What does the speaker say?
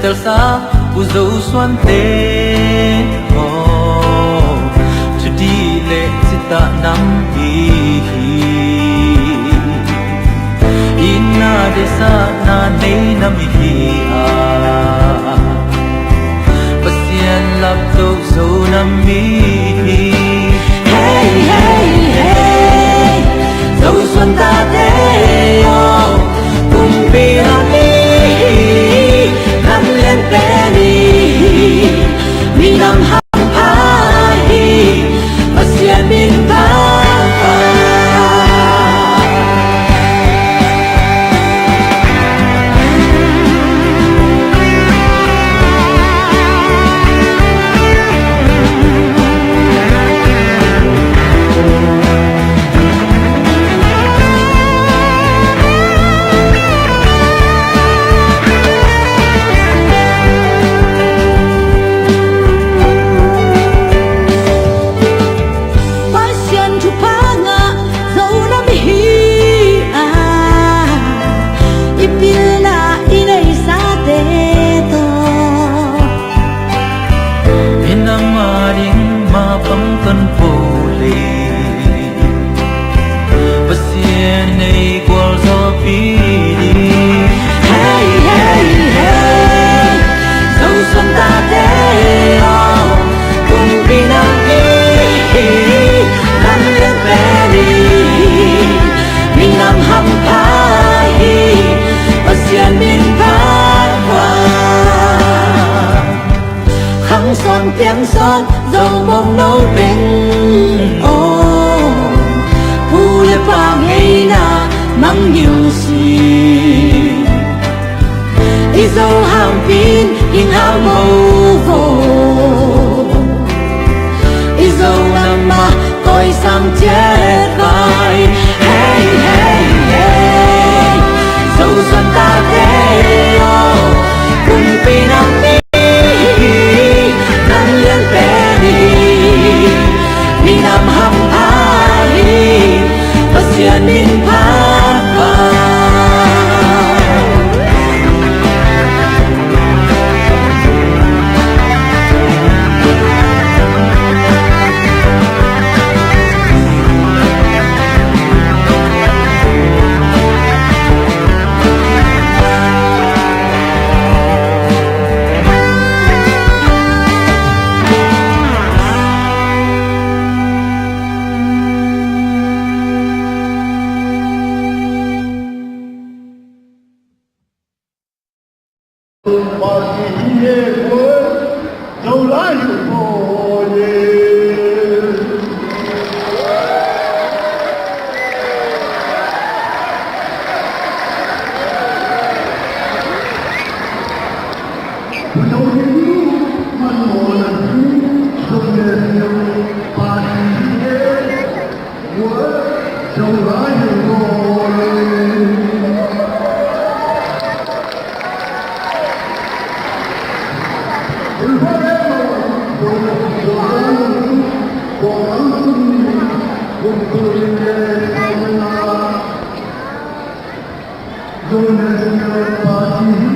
Tersa uzo suan te ho chudi le sita nam hi inna desa na nei nam hi a pasien lap to so nam mi hey hey hey zo suan ta te ho kum pi na ni mi nam ham pai pasien min pa son tiếng son dầu mong nấu bên ô phu lê pa ngay na mang nhiều gì đi dầu hàng pin in hàng màu vô đi dầu nằm mà coi sang chết vai hey hey hey dầu xuân ta thế cùng pin nắng mi nam ham ai pasien min pa Don't